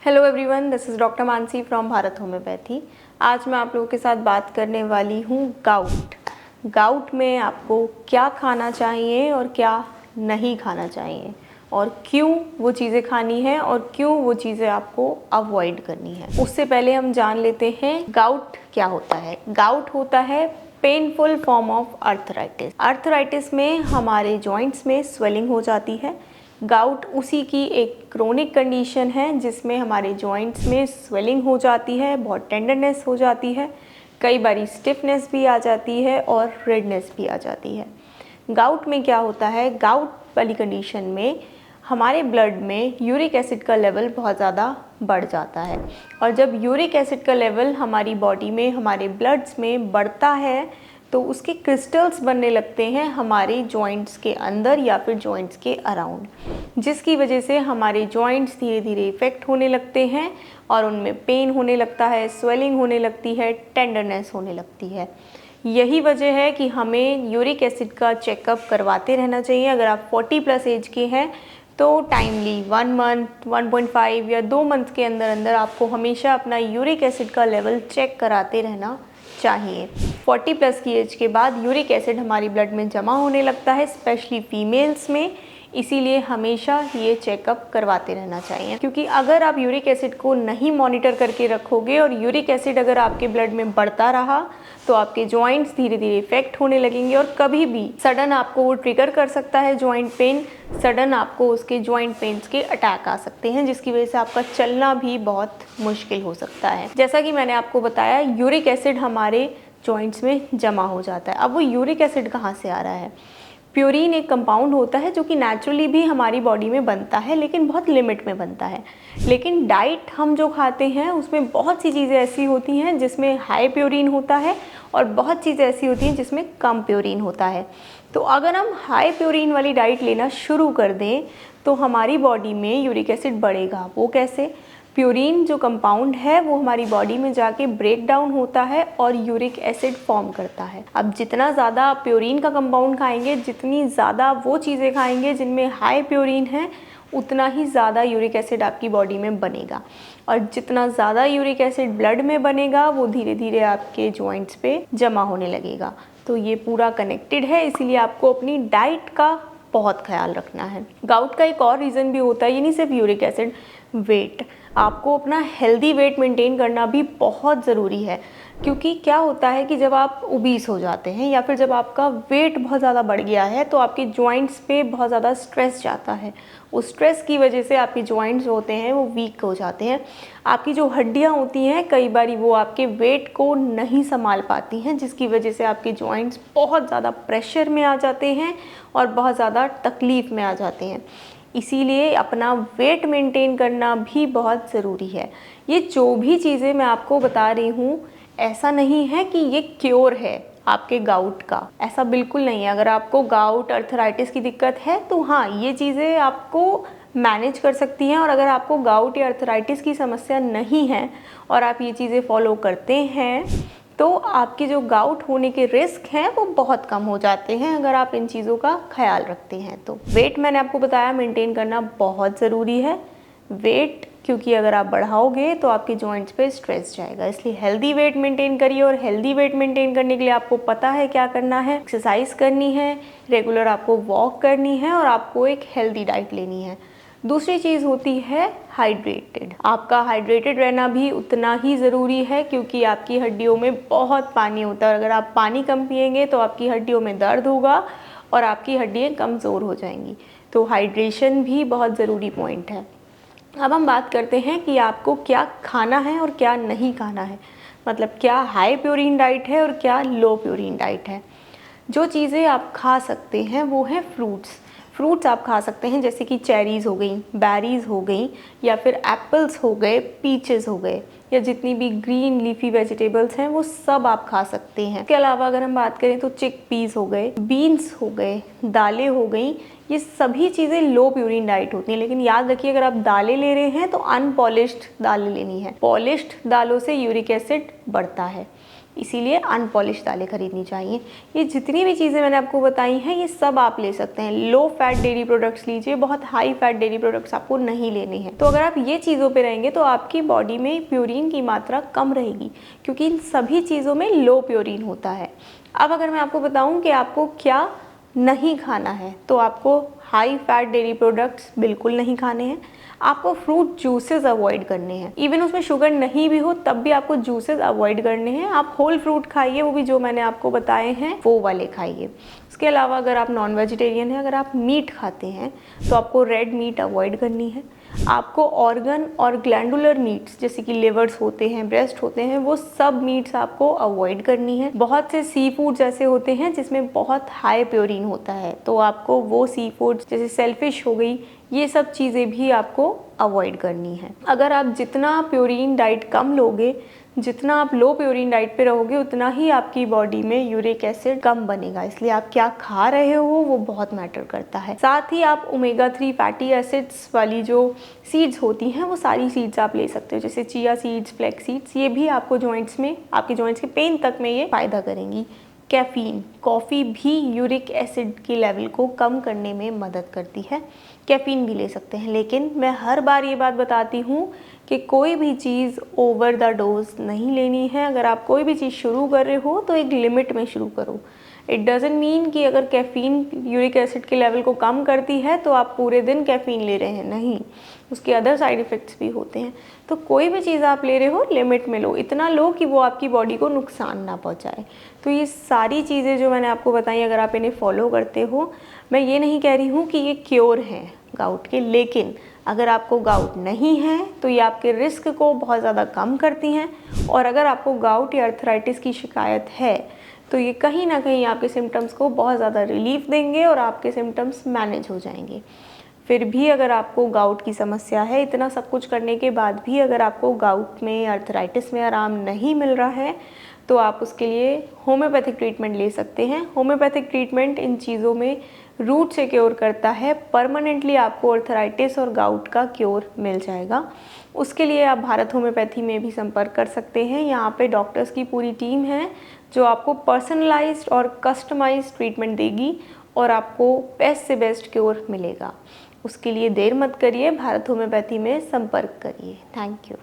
Hello everyone, this is doctor Mansi from Bharat homeopathy. आज मैं आप लोगों के साथ बात करने वाली हूँ गाउट में आपको क्या खाना चाहिए और क्या नहीं खाना चाहिए, और क्यों वो चीज़ें खानी है और क्यों वो चीज़ें आपको अवॉइड करनी है। उससे पहले हम जान लेते हैं गाउट क्या होता है। गाउट होता है painful form of arthritis. Arthritis में हमारे जॉइंट्स में स्वेलिंग हो जाती है। गाउट उसी की एक क्रोनिक कंडीशन है जिसमें हमारे जॉइंट्स में स्वेलिंग हो जाती है, बहुत टेंडरनेस हो जाती है, कई बारी स्टिफनेस भी आ जाती है और रेडनेस भी आ जाती है। गाउट में क्या होता है, गाउट वाली कंडीशन में हमारे ब्लड में यूरिक एसिड का लेवल बहुत ज़्यादा बढ़ जाता है, और जब यूरिक एसिड का लेवल हमारी बॉडी में, हमारे ब्लड्स में बढ़ता है तो उसके क्रिस्टल्स बनने लगते हैं हमारे जॉइंट्स के अंदर या फिर जॉइंट्स के अराउंड, जिसकी वजह से हमारे जॉइंट्स धीरे धीरे इफ़ेक्ट होने लगते हैं और उनमें पेन होने लगता है, स्वेलिंग होने लगती है, टेंडरनेस होने लगती है। यही वजह है कि हमें यूरिक एसिड का चेकअप करवाते रहना चाहिए। अगर आप 40+ एज के हैं तो टाइमली 1 मंथ, 1.5 या 2 मंथ के अंदर अंदर आपको हमेशा अपना यूरिक एसिड का लेवल चेक कराते रहना चाहिए। 40+ की एज के बाद यूरिक एसिड हमारी ब्लड में जमा होने लगता है, स्पेशली फीमेल्स में, इसीलिए हमेशा ये चेकअप करवाते रहना चाहिए। क्योंकि अगर आप यूरिक एसिड को नहीं मॉनिटर करके रखोगे और यूरिक एसिड अगर आपके ब्लड में बढ़ता रहा तो आपके जॉइंट्स धीरे धीरे इफेक्ट होने लगेंगे और कभी भी सडन आपको वो ट्रिगर कर सकता है जॉइंट पेन, सडन आपको उसके जॉइंट पेन्स के अटैक आ सकते हैं, जिसकी वजह से आपका चलना भी बहुत मुश्किल हो सकता है। जैसा कि मैंने आपको बताया, यूरिक एसिड हमारे जॉइंट्स में जमा हो जाता है। अब वो यूरिक एसिड कहाँ से आ रहा है? प्यूरिन एक कंपाउंड होता है जो कि नेचुरली भी हमारी बॉडी में बनता है, लेकिन बहुत लिमिट में बनता है। लेकिन डाइट हम जो खाते हैं उसमें बहुत सी चीज़ें ऐसी होती हैं जिसमें हाई प्यूरिन होता है और बहुत चीज़ें ऐसी होती हैं जिसमें कम प्यूरिन होता है। तो अगर हम हाई प्यूरिन वाली डाइट लेना शुरू कर दें तो हमारी बॉडी में यूरिक एसिड बढ़ेगा। वो कैसे? प्यूरिन जो कंपाउंड है वो हमारी बॉडी में जाके ब्रेक डाउन होता है और यूरिक एसिड फॉर्म करता है। अब जितना ज़्यादा आप प्यूरिन का कंपाउंड खाएंगे, जितनी ज़्यादा वो चीज़ें खाएंगे जिनमें हाई प्यूरिन है, उतना ही ज़्यादा यूरिक एसिड आपकी बॉडी में बनेगा, और जितना ज़्यादा यूरिक एसिड ब्लड में बनेगा वो धीरे धीरे आपके जॉइंट्स पे जमा होने लगेगा। तो ये पूरा कनेक्टेड है, इसीलिए आपको अपनी डाइट का बहुत ख्याल रखना है। गाउट का एक और रीज़न भी होता है, ये नहीं सिर्फ यूरिक एसिड, वेट। आपको अपना हेल्दी वेट मेंटेन करना भी बहुत ज़रूरी है, क्योंकि क्या होता है कि जब आप ओबीस हो जाते हैं या फिर जब आपका वेट बहुत ज़्यादा बढ़ गया है तो आपके जॉइंट्स पे बहुत ज़्यादा स्ट्रेस जाता है। उस स्ट्रेस की वजह से आपके जॉइंट्स होते हैं वो वीक हो जाते हैं। आपकी जो हड्डियाँ होती हैं कई बार वो आपके वेट को नहीं संभाल पाती हैं, जिसकी वजह से आपके जॉइंट्स बहुत ज़्यादा प्रेशर में आ जाते हैं और बहुत ज़्यादा तकलीफ़ में आ जाते हैं। इसीलिए अपना वेट मेंटेन करना भी बहुत ज़रूरी है। ये जो भी चीज़ें मैं आपको बता रही हूँ, ऐसा नहीं है कि ये क्योर है आपके गाउट का, ऐसा बिल्कुल नहीं है। अगर आपको गाउट, अर्थराइटिस की दिक्कत है तो हाँ, ये चीज़ें आपको मैनेज कर सकती हैं। और अगर आपको गाउट या अर्थराइटिस की समस्या नहीं है और आप ये चीज़ें फॉलो करते हैं तो आपके जो गाउट होने के रिस्क हैं वो बहुत कम हो जाते हैं, अगर आप इन चीज़ों का ख्याल रखते हैं तो। वेट मैंने आपको बताया मेंटेन करना बहुत ज़रूरी है। वेट क्योंकि अगर आप बढ़ाओगे तो आपके जॉइंट्स पे स्ट्रेस जाएगा, इसलिए हेल्दी वेट मेंटेन करिए। और हेल्दी वेट मेंटेन करने के लिए आपको पता है क्या करना है। एक्सरसाइज करनी है, रेगुलर आपको वॉक करनी है और आपको एक हेल्दी डाइट लेनी है। दूसरी चीज़ होती है हाइड्रेटेड। आपका हाइड्रेटेड रहना भी उतना ही ज़रूरी है, क्योंकि आपकी हड्डियों में बहुत पानी होता है। अगर आप पानी कम पिएंगे तो आपकी हड्डियों में दर्द होगा और आपकी हड्डियाँ कमज़ोर हो जाएंगी। तो हाइड्रेशन भी बहुत ज़रूरी पॉइंट है। अब हम बात करते हैं कि आपको क्या खाना है और क्या नहीं खाना है, मतलब क्या हाई प्यूरिन डाइट है और क्या लो प्यूरिन डाइट है। जो चीज़ें आप खा सकते हैं वो है फ्रूट्स आप खा सकते हैं, जैसे कि चेरीज़ हो गई, बेरीज़ हो गई, या फिर एप्पल्स हो गए, पीचेस हो गए, या जितनी भी ग्रीन लीफी वेजिटेबल्स हैं वो सब आप खा सकते हैं। इसके अलावा अगर हम बात करें तो चिक पीस हो गए, बीन्स हो गए, दालें हो गई, ये सभी चीज़ें लो प्यूरिन डाइट होती हैं। लेकिन याद रखिए, अगर आप दालें ले रहे हैं तो अनपॉलिश्ड दालें लेनी है। पॉलिश्ड दालों से यूरिक एसिड बढ़ता है, इसीलिए अनपॉलिश दालें खरीदनी चाहिए। ये जितनी भी चीज़ें मैंने आपको बताई हैं ये सब आप ले सकते हैं। लो फैट डेयरी प्रोडक्ट्स लीजिए, बहुत हाई फैट डेयरी प्रोडक्ट्स आपको नहीं लेने हैं। तो अगर आप ये चीज़ों पे रहेंगे तो आपकी बॉडी में प्योरीन की मात्रा कम रहेगी, क्योंकि इन सभी चीज़ों में लो प्योरीन होता है। अब अगर मैं आपको बताऊं कि आपको क्या नहीं खाना है, तो आपको हाई फैट डेयरी प्रोडक्ट्स बिल्कुल नहीं खाने हैं। आपको फ्रूट जूसेस अवॉइड करने हैं, इवन उसमें शुगर नहीं भी हो तब भी आपको जूसेस अवॉइड करने हैं। आप होल फ्रूट खाइए, वो भी जो मैंने आपको बताए हैं वो वाले खाइए। उसके अलावा अगर आप नॉन वेजिटेरियन हैं, अगर आप मीट खाते हैं तो आपको रेड मीट अवॉइड करनी है। आपको ऑर्गन और ग्लैंडुलर मीट्स जैसे कि लिवर्स होते हैं, ब्रेस्ट होते हैं, वो सब मीट्स आपको अवॉइड करनी है। बहुत से सी फूड्स ऐसे होते हैं जिसमें बहुत हाई प्योरीन होता है, तो आपको वो सी फूड्स जैसे सेलफिश हो गई, ये सब चीज़ें भी आपको अवॉइड करनी है। अगर आप जितना प्योरीन डाइट कम लोगे, जितना आप लो प्योरीन डाइट पे रहोगे, उतना ही आपकी बॉडी में यूरिक एसिड कम बनेगा। इसलिए आप क्या खा रहे हो वो बहुत मैटर करता है। साथ ही आप ओमेगा 3 फैटी एसिड्स वाली जो सीड्स होती हैं वो सारी सीड्स आप ले सकते हो, जैसे चिया सीड्स, फ्लैक्स सीड्स। ये भी आपको जॉइंट्स में, आपके जॉइंट्स के पेन तक में ये फ़ायदा करेंगी। कैफ़ीन, कॉफ़ी भी यूरिक एसिड की लेवल को कम करने में मदद करती है। कैफ़ीन भी ले सकते हैं, लेकिन मैं हर बार ये बात बताती हूँ कि कोई भी चीज़ ओवर द डोज नहीं लेनी है। अगर आप कोई भी चीज़ शुरू कर रहे हो तो एक लिमिट में शुरू करो। इट डज़ंट मीन कि अगर कैफ़ीन यूरिक एसिड के लेवल को कम करती है तो आप पूरे दिन कैफ़ीन ले रहे हैं, नहीं, उसके अदर साइड इफ़ेक्ट्स भी होते हैं। तो कोई भी चीज़ आप ले रहे हो लिमिट में लो, इतना लो कि वो आपकी बॉडी को नुकसान ना पहुंचाए। तो ये सारी चीज़ें जो मैंने आपको बताई, अगर आप इन्हें फॉलो करते हो, मैं ये नहीं कह रही हूँ कि ये क्योर हैं गाउट के, लेकिन अगर आपको गाउट नहीं है तो ये आपके रिस्क को बहुत ज़्यादा कम करती हैं। और अगर आपको गाउट या अर्थराइटिस की शिकायत है तो ये कहीं ना कहीं आपके सिम्टम्स को बहुत ज़्यादा रिलीफ देंगे और आपके सिम्टम्स मैनेज हो जाएंगे। फिर भी अगर आपको गाउट की समस्या है, इतना सब कुछ करने के बाद भी अगर आपको गाउट में, अर्थराइटिस में आराम नहीं मिल रहा है, तो आप उसके लिए होम्योपैथिक ट्रीटमेंट ले सकते हैं। होम्योपैथिक ट्रीटमेंट इन चीज़ों में रूट से क्योर करता है। परमानेंटली आपको अर्थराइटिस और गाउट का क्योर मिल जाएगा। उसके लिए आप भारत होम्योपैथी में भी संपर्क कर सकते हैं। यहाँ पे डॉक्टर्स की पूरी टीम है जो आपको पर्सनलाइज्ड और कस्टमाइज्ड ट्रीटमेंट देगी और आपको बेस्ट से बेस्ट क्योर मिलेगा। उसके लिए देर मत करिए, भारत होम्योपैथी में संपर्क करिए। Thank you.